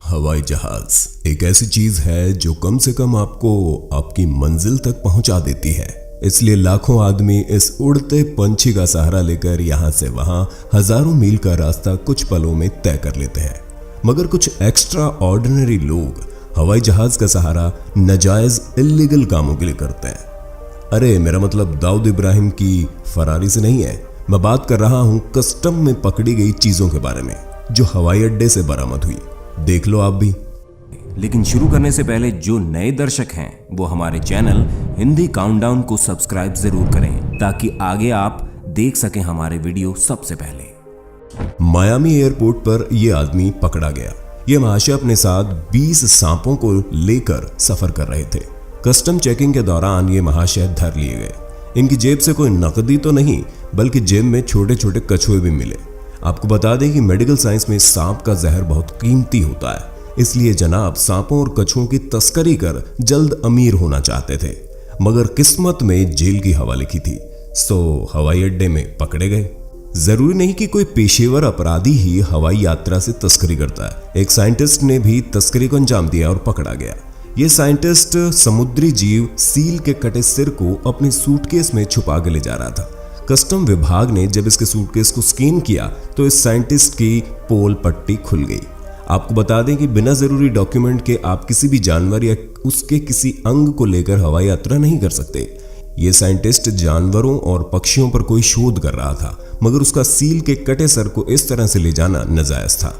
हवाई जहाज एक ऐसी चीज है जो कम से कम आपको आपकी मंजिल तक पहुंचा देती है। इसलिए लाखों आदमी इस उड़ते पंछी का सहारा लेकर यहां से वहां हजारों मील का रास्ता कुछ पलों में तय कर लेते हैं। मगर कुछ एक्स्ट्रा ऑर्डिनरी लोग हवाई जहाज का सहारा नाजायज इल्लीगल कामों के लिए करते हैं। अरे मेरा मतलब दाऊद इब्राहिम की फरारी से नहीं है, मैं बात कर रहा हूं कस्टम में पकड़ी गई चीजों के बारे में जो हवाई अड्डे से बरामद हुई। देख लो आप भी। लेकिन शुरू करने से पहले जो नए दर्शक हैं वो हमारे चैनल हिंदी काउंटडाउन को सब्सक्राइब जरूर करें ताकि आगे आप देख सकें हमारे वीडियो सबसे पहले। मायामी एयरपोर्ट पर यह आदमी पकड़ा गया। ये महाशय अपने साथ 20 सांपों को लेकर सफर कर रहे थे। कस्टम चेकिंग के दौरान ये महाशय धर लिए गए। इनकी जेब से कोई नकदी तो नहीं बल्कि जेब में छोटे छोटे कछुए भी मिले। आपको बता दें कि मेडिकल साइंस में सांप का जहर बहुत कीमती होता है, इसलिए जनाब सांपों और कछुओं की तस्करी कर जल्द अमीर होना चाहते थे। मगर किस्मत में जेल की हवा लिखी थी, सो हवाई अड्डे में पकड़े गए। जरूरी नहीं कि कोई पेशेवर अपराधी ही हवाई यात्रा से तस्करी करता है। एक साइंटिस्ट ने भी तस्करी को अंजाम दिया और पकड़ा गया। ये साइंटिस्ट समुद्री जीव सील के कटे सिर को अपनी सूटकेस में छुपा के ले जा रहा था। कस्टम विभाग ने जब इसके सूटकेस को स्कैन किया तो इस साइंटिस्ट की पोल पट्टी खुल गई। आपको बता दें कि बिना जरूरी डॉक्यूमेंट के आप किसी भी जानवर या उसके किसी अंग को लेकर हवाई यात्रा नहीं कर सकते। ये साइंटिस्ट जानवरों और पक्षियों पर कोई शोध कर रहा था, मगर उसका सील के कटे सर को इस तरह से ले जाना नाजायज था।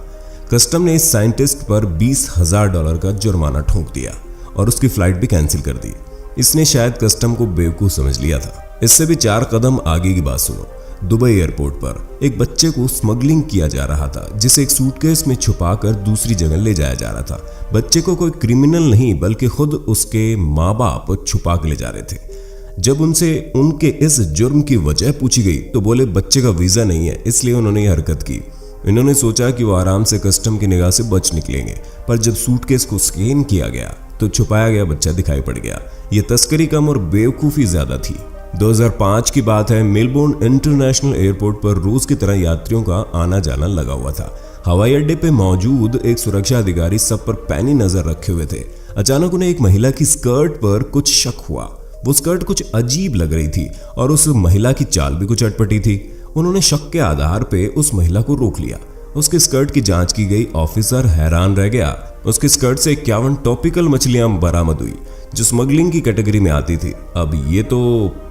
कस्टम ने इस साइंटिस्ट पर $20,000 का जुर्माना ठोक दिया और उसकी फ्लाइट भी कैंसिल कर दी। इसने शायद कस्टम को बेवकूफ समझ लिया था। इससे भी 4 कदम आगे की बात सुनो। दुबई एयरपोर्ट पर एक बच्चे को स्मगलिंग किया जा रहा था, जिसे एक सूटकेस में छुपाकर दूसरी जगह ले जाया जा रहा था। बच्चे को कोई क्रिमिनल नहीं बल्कि खुद उसके माँ बाप छुपा के ले जा रहे थे। जब उनसे उनके इस जुर्म की वजह पूछी गई तो बोले बच्चे का वीजा नहीं है, इसलिए उन्होंने ये हरकत की। इन्होंने सोचा कि वो आराम से कस्टम की निगाह से बच निकलेंगे, पर जब सूटकेस को स्कैन किया गया तो छुपाया गया बच्चा दिखाई पड़ गया। ये तस्करी कम और बेवकूफी ज्यादा थी। 2005 की बात है। मेलबोर्न इंटरनेशनल एयरपोर्ट पर रोज की तरह यात्रियों का आना जाना लगा हुआ था। हवाई अड्डे पे मौजूद एक सुरक्षा अधिकारी सब पर पैनी नजर रखे हुए थे। अचानक उन्हें एक महिला की स्कर्ट पर कुछ शक हुआ। वो स्कर्ट कुछ अजीब लग रही थी और उस महिला की चाल भी कुछ अटपटी थी। उन्होंने शक के आधार पे उस महिला को रोक लिया। उसके स्कर्ट की जांच की गई। ऑफिसर हैरान रह गया। उसके स्कर्ट से 51 टॉपिकल मछलियां बरामद हुई जो स्मगलिंग की कैटेगरी में आती थी। अब ये तो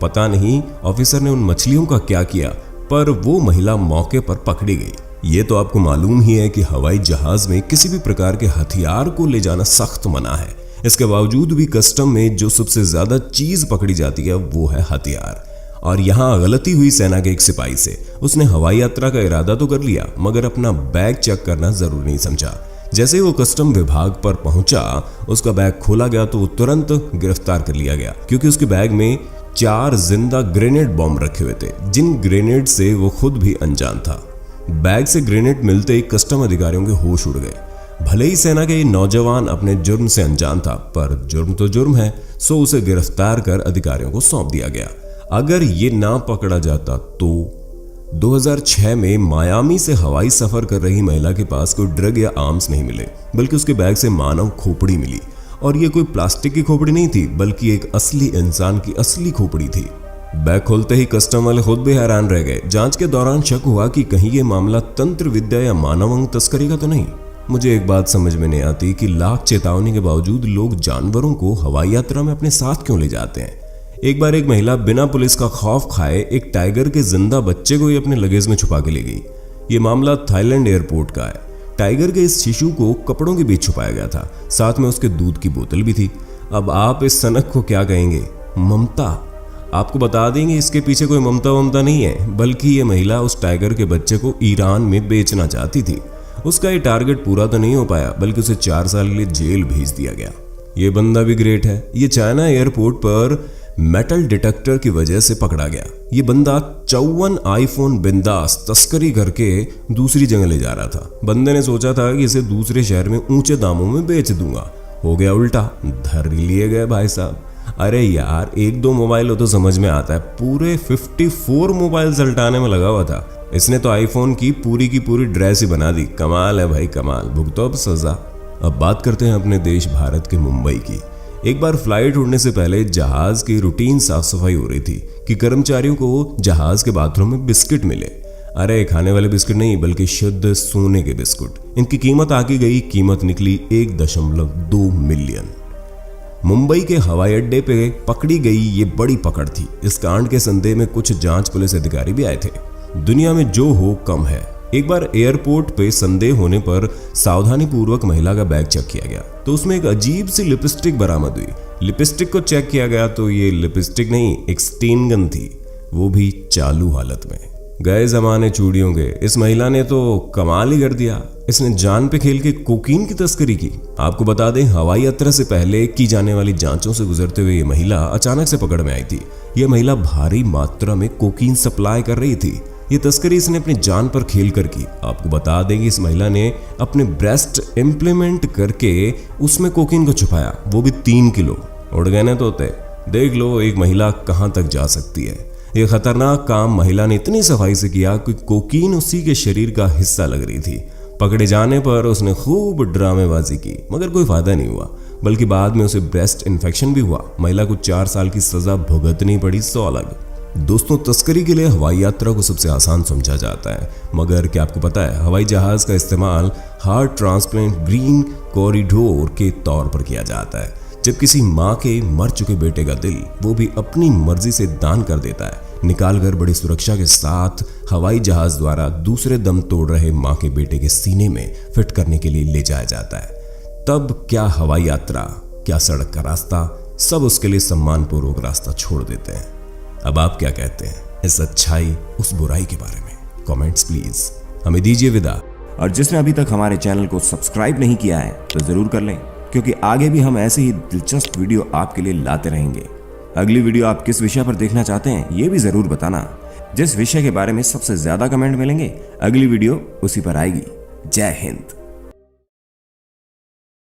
पता नहीं ऑफिसर ने उन मछलियों का क्या किया, पर वो महिला मौके पर पकड़ी गई। ये तो आपको मालूम ही है कि हवाई जहाज में किसी भी प्रकार के हथियार को ले जाना सख्त मना है। इसके बावजूद भी कस्टम में जो सबसे ज्यादा चीज पकड़ी जाती है वो है हथियार। और यहाँ गलती हुई सेना के एक सिपाही से। उसने हवाई यात्रा का इरादा तो कर लिया, मगर अपना बैग चेक करना जरूरी नहीं समझा। जैसे ही वो कस्टम विभाग पर पहुंचा, उसका बैग खोला गया तो वो तुरंत गिरफ्तार कर लिया गया, क्योंकि उसके बैग में 4 जिंदा ग्रेनेड बॉम्ब रखे हुए थे, जिन ग्रेनेड से वो खुद भी अनजान था। बैग से ग्रेनेड मिलते ही कस्टम अधिकारियों के होश उड़ गए। भले ही सेना के नौजवान अपने जुर्म से अनजान था, पर जुर्म तो जुर्म है, सो उसे गिरफ्तार कर अधिकारियों को सौंप दिया गया। अगर ये ना पकड़ा जाता तो 2006 में मायामी से हवाई सफर कर रही महिला के पास कोई ड्रग या आर्म्स नहीं मिले, बल्कि उसके बैग से मानव खोपड़ी मिली। और ये कोई प्लास्टिक की खोपड़ी नहीं थी, बल्कि एक असली इंसान की असली खोपड़ी थी। बैग खोलते ही कस्टम वाले खुद भी हैरान रह गए। जांच के दौरान शक हुआ कि कहीं ये मामला तंत्र विद्या या मानव अंग तस्करी का तो नहीं। मुझे एक बात समझ में नहीं आती कि लाख चेतावनी के बावजूद लोग जानवरों को हवाई यात्रा में अपने साथ क्यों ले जाते हैं। एक बार एक महिला बिना पुलिस का खौफ खाए एक टाइगर के जिंदा बच्चे को ही अपने लगेज में छुपा के ले गई। ये मामला थाईलैंड एयरपोर्ट का है। टाइगर के इस शिशु को कपड़ों के बीच छुपाया गया था, साथ में उसके दूध की बोतल भी थी। अब आप इस सनक को क्या कहेंगे? ममता। आपको बता देंगे इसके पीछे कोई ममता नहीं है, बल्कि ये महिला उस टाइगर के बच्चे को ईरान में बेचना चाहती थी। उसका ये टारगेट पूरा तो नहीं हो पाया, बल्कि उसे 4 साल के लिए जेल भेज दिया गया। ये बंदा भी ग्रेट है। ये चाइना एयरपोर्ट पर मेटल डिटेक्टर की वजह से पकड़ा गया। ये बंदा 54 आईफोन बिंदास तस्करी करके दूसरी जगह ले जा रहा था। बंदे ने सोचा था कि इसे दूसरे शहर में ऊंचे दामों में बेच दूंगा, हो गया उल्टा, धर लिए गए भाई साहब। अरे यार 1-2 मोबाइल हो तो समझ में आता है, पूरे 54 मोबाइल सल्टाने में लगा हुआ था। इसने तो आईफोन की पूरी ड्रेस ही बना दी। कमाल है भाई कमाल। भुगतो अब सजा। अब बात करते हैं अपने देश भारत के मुंबई की। एक बार फ्लाइट उड़ने से पहले जहाज की रूटीन साफ सफाई हो रही थी कि कर्मचारियों को जहाज के बाथरूम में बिस्किट मिले। अरे खाने वाले बिस्किट नहीं, बल्कि शुद्ध सोने के बिस्कुट। इनकी कीमत आकी गई, कीमत निकली 1.2 मिलियन। मुंबई के हवाई अड्डे पे पकड़ी गई ये बड़ी पकड़ थी। इस कांड के संदेह में कुछ जांच पुलिस अधिकारी भी आए थे। दुनिया में जो हो कम है। एक बार एयरपोर्ट पे संदेह होने पर सावधानी पूर्वक महिला का बैग चेक किया गया तो उसमें एक अजीब सी लिपस्टिक बरामद हुई। लिपस्टिक को चेक किया गया तो ये लिपस्टिक नहीं, एक स्टेन गन थी, वो भी चालू हालत में। गए जमाने चूड़ियों के, इस महिला ने तो कमाल ही कर दिया। इसने जान पे खेल के कोकीन की तस्करी की। आपको बता दें, हवाई यात्रा से पहले की जाने वाली जांचों से गुजरते हुए ये महिला अचानक से पकड़ में आई थी। यह महिला भारी मात्रा में कोकीन सप्लाई कर रही थी। ये तस्करी इसने अपनी जान पर खेल कर की। आपको बता दें कि इस महिला ने अपने ब्रेस्ट इम्प्लीमेंट करके उसमें कोकीन को छुपाया, वो भी 3 किलो। उड़ गए ना तोते। देख लो एक महिला कहां तक जा सकती है। ये खतरनाक काम महिला ने इतनी सफाई से किया कि कोकीन उसी के शरीर का हिस्सा लग रही थी। पकड़े जाने पर उसने खूब ड्रामेबाजी की, मगर कोई फायदा नहीं हुआ, बल्कि बाद में उसे ब्रेस्ट इन्फेक्शन भी हुआ। महिला को 4 साल की सजा भुगतनी पड़ी, 100 अलग। दोस्तों, तस्करी के लिए हवाई यात्रा को सबसे आसान समझा जाता है, मगर क्या आपको पता है हवाई जहाज का इस्तेमाल हार्ट ट्रांसप्लांट ग्रीन कॉरिडोर के तौर पर किया जाता है। जब किसी माँ के मर चुके बेटे का दिल वो भी अपनी मर्जी से दान कर देता है, निकालकर बड़ी सुरक्षा के साथ हवाई जहाज द्वारा दूसरे दम तोड़ रहे माँ के बेटे के सीने में फिट करने के लिए ले जाया जाता है। तब क्या हवाई यात्रा, क्या सड़क का रास्ता, सब उसके लिए सम्मानपूर्वक रास्ता छोड़ देते हैं। अब आप क्या कहते हैं इस अच्छाई उस बुराई के बारे में? Comments please. हमें दीजिए विदा। और जिसने अभी तक हमारे चैनल को सब्सक्राइब नहीं किया है तो जरूर कर लें, क्योंकि आगे भी हम ऐसे ही दिलचस्प वीडियो आपके लिए लाते रहेंगे। अगली वीडियो आप किस विषय पर देखना चाहते हैं ये भी जरूर बताना। जिस विषय के बारे में सबसे ज्यादा कमेंट मिलेंगे अगली वीडियो उसी पर आएगी। जय हिंद।